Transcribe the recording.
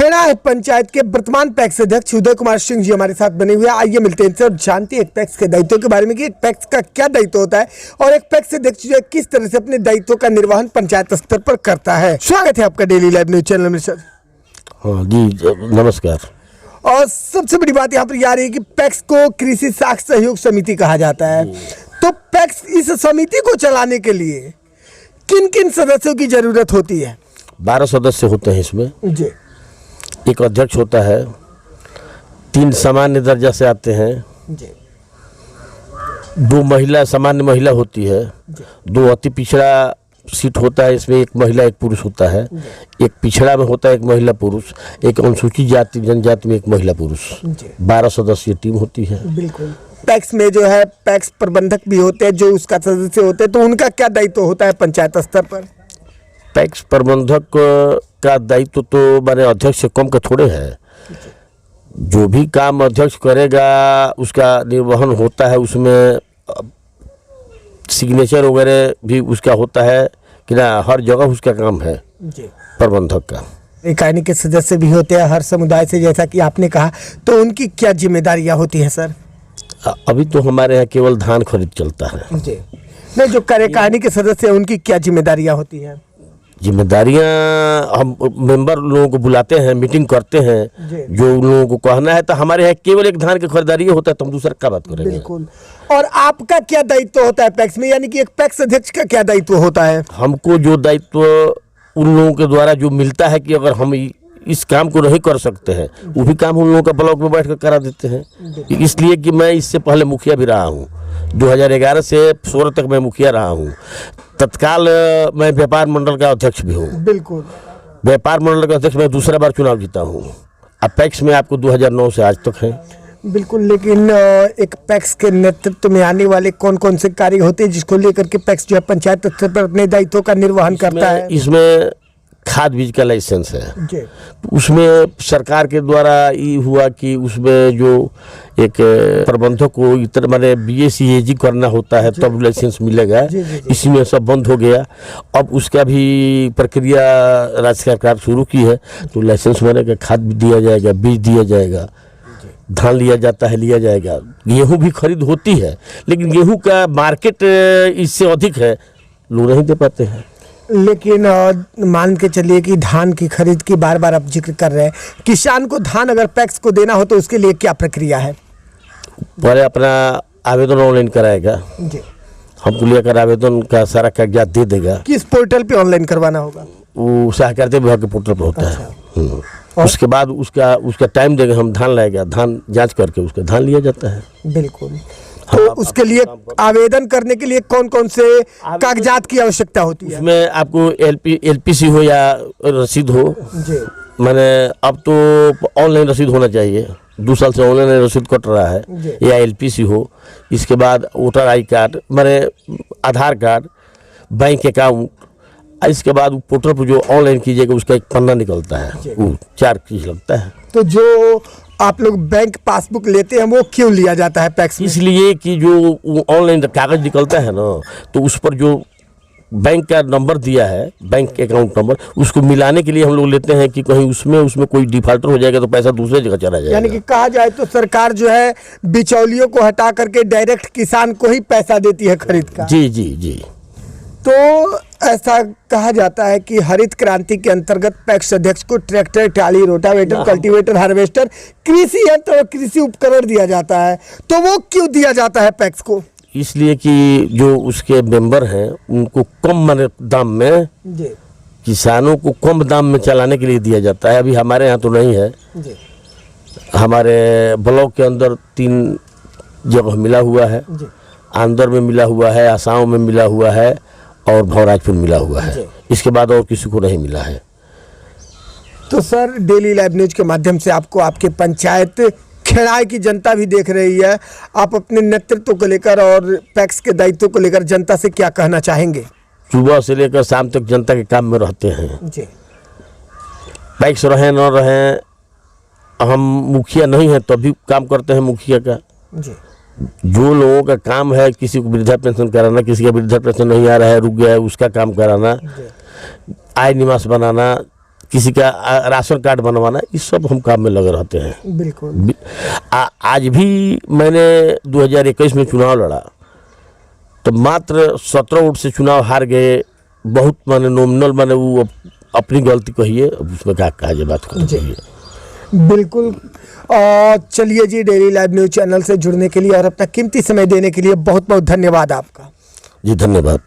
खेड़ा पंचायत के वर्तमान पैक्स अध्यक्ष उदय कुमार सिंह जी हमारे साथ बने हुए हैं। आइए मिलते हैं इनसे और जानते हैं एक पैक्स के दायित्व के बारे में कि एक पैक्स का क्या दायित्व होता है और एक पैक्स अध्यक्ष जो है किस तरह से अपने दायित्व का निर्वहन पंचायत स्तर पर करता है। स्वागत है आपका डेली लाइव न्यूज चैनल में सर। हाँ जी, नमस्कार। और सबसे बड़ी बात यहाँ पर यह आ रही है कि पैक्स को कृषि साख सहयोग समिति कहा जाता है, तो पैक्स इस समिति को चलाने के लिए किन किन सदस्यों की जरूरत होती है? 12 सदस्य होते हैं इसमें जी। एक अध्यक्ष होता है, 3 सामान्य दर्जा से आते हैं जी। 2 महिला सामान्य महिला होती है, 2 अति पिछड़ा सीट होता है, इसमें 1 महिला 1 पुरुष होता है, एक पिछड़ा में होता है 1 महिला पुरुष, एक अनुसूचित जाति जनजाति में 1 महिला पुरुष। 12 सदस्यीय टीम होती है। बिल्कुल। पैक्स में जो है पैक्स प्रबंधक भी होते हैं जो उसका सदस्य होते हैं, तो उनका क्या दायित्व होता है पंचायत स्तर पर? पैक्स प्रबंधक का दायित्व तो माने अध्यक्ष से कम का थोड़े है। जो भी काम अध्यक्ष करेगा उसका निर्वहन होता है, उसमें सिग्नेचर वगैरह भी उसका होता है कि ना, हर जगह उसका काम है जी प्रबंधक का। इकाई के सदस्य भी होते हैं हर समुदाय से, जैसा कि आपने कहा, तो उनकी क्या जिम्मेदारियां होती हैं सर? अभी तो हमारे यहाँ केवल धान खरीद चलता है जी। नहीं, जो कार्यकारिणी के सदस्य हैं उनकी क्या जिम्मेदारियां होती हैं? जिम्मेदारियां हम मेंबर लोगों को बुलाते हैं, मीटिंग करते हैं, जो उन लोगों को कहना है। तो हमारे यहाँ केवल एक धान की खरीदारी होता है, तो हम दूसरा क्या बात करेंगे। बिल्कुल। और आपका क्या दायित्व होता है पैक्स में, यानी कि एक पैक्स अध्यक्ष का क्या दायित्व होता है? हमको जो दायित्व उन लोगों के द्वारा जो मिलता है कि अगर हम इस काम को नहीं कर सकते हैं, वो भी काम उन लोगों का ब्लॉक में बैठ कर करा देते हैं। इसलिए कि मैं इससे पहले मुखिया भी रहा हूँ, 2011 से 16 तक मैं मुखिया रहा हूँ। तत्काल मैं व्यापार मंडल का अध्यक्ष भी हूँ। बिल्कुल। व्यापार मंडल का अध्यक्ष मैं दूसरा बार चुनाव जीता हूँ। अब पैक्स में आपको 2009 से आज तक है। बिल्कुल। लेकिन एक पैक्स के नेतृत्व में आने वाले कौन कौन से कार्य होते हैं जिसको लेकर के पैक्स जो है पंचायत स्तर पर अपने दायित्व का निर्वहन करता है? इसमें खाद बीज का लाइसेंस है जी। उसमें सरकार के द्वारा ये हुआ कि उसमें जो एक प्रबंधक को इतना माने BSc करना होता है तब लाइसेंस मिलेगा। इसमें सब बंद हो गया। अब उसका भी प्रक्रिया राज्य सरकार शुरू की है, तो लाइसेंस बनेगा, खाद भी दिया जाएगा, बीज दिया जाएगा, धान लिया जाता है, लिया जाएगा। गेहूँ भी खरीद होती है, लेकिन गेहूँ का मार्केट इससे अधिक है, लोग नहीं दे पाते हैं। लेकिन मान के चलिए कि धान की खरीद की बार बार आप जिक्र कर रहे हैं, किसान को धान अगर पैक्स को देना हो तो उसके लिए क्या प्रक्रिया है? पहले अपना आवेदन ऑनलाइन कराएगा जी। हमको लेकर आवेदन का सारा कागजात दे देगा। किस पोर्टल पे ऑनलाइन करवाना होगा? वो सहकारिता विभाग के पोर्टल पर होता है। उसके बाद उसका टाइम देगा, हम धान लाएगा, धान जांच करके उसका धान लिया जाता है। बिल्कुल। तो उसके लिए आवेदन करने के लिए कौन कौन से कागजात की आवश्यकता होती है? उसमें आपको LPC हो या रसीद हो जी। मैंने अब तो ऑनलाइन रसीद होना चाहिए, 2 साल से ऑनलाइन रसीद कट रहा है, या LPC हो। इसके बाद वोटर आई कार्ड, मैंने आधार कार्ड, बैंक अकाउंट। इसके बाद पोर्टल पर जो ऑनलाइन कीजिएगा उसका एक पन्ना निकलता है, वो 4 चीज लगता है। तो जो आप लोग बैंक पासबुक लेते हैं वो क्यों लिया जाता है पैक्स में? इसलिए कि जो ऑनलाइन कागज निकलता है ना, तो उस पर जो बैंक का नंबर दिया है, बैंक अकाउंट नंबर, उसको मिलाने के लिए हम लोग लेते हैं कि कहीं उसमें कोई डिफॉल्टर हो जाएगा तो पैसा दूसरे जगह चला जाएगा। यानी कि कहा जाए तो सरकार जो है बिचौलियों को हटा करके डायरेक्ट किसान को ही पैसा देती है खरीद का। जी जी जी। तो ऐसा कहा जाता है कि हरित क्रांति के अंतर्गत पैक्स अध्यक्ष को tractor, trolley, rotavator, cultivator, harvester, कृषि यंत्र और कृषि उपकरण दिया जाता है, तो वो क्यों दिया जाता है पैक्स को? इसलिए कि जो उसके मेंबर हैं उनको कम दाम में जी। किसानों को कम दाम में चलाने के लिए दिया जाता है। अभी हमारे यहाँ तो नहीं है जी। हमारे ब्लॉक के अंदर 3 जगह मिला हुआ है, आंध्र में मिला हुआ है, आसाम में मिला हुआ है और भवराजपुर मिला हुआ है। इसके बाद और किसी को नहीं मिला है। तो सर, डेली लाइव न्यूज के माध्यम से आपको आपके पंचायत खेड़ा की जनता भी देख रही है, आप अपने नेतृत्व को लेकर और पैक्स के दायित्व को लेकर जनता से क्या कहना चाहेंगे? सुबह से लेकर शाम तक जनता के काम में रहते हैं जी। पैक्स रहें न रहें, हम मुखिया नहीं हैं तो भी काम करते हैं मुखिया का जी। जो लोगों का काम है, किसी को वृद्धा पेंशन कराना, किसी का वृद्धा पेंशन नहीं आ रहा है, रुक गया है, उसका काम कराना, आय निवास बनाना, किसी का राशन कार्ड बनवाना, इस सब हम काम में लगे रहते हैं। बिल्कुल। आज भी मैंने 2021 में चुनाव लड़ा तो मात्र 17 वोट से चुनाव हार गए। बहुत माने नॉमिनल, माने वो अपनी गलती कहिए, उसमें क्या कहा जाए, बात कहिए। बिल्कुल। चलिए जी, डेली लाइव न्यूज चैनल से जुड़ने के लिए और अपना कीमती समय देने के लिए बहुत बहुत धन्यवाद आपका। जी धन्यवाद।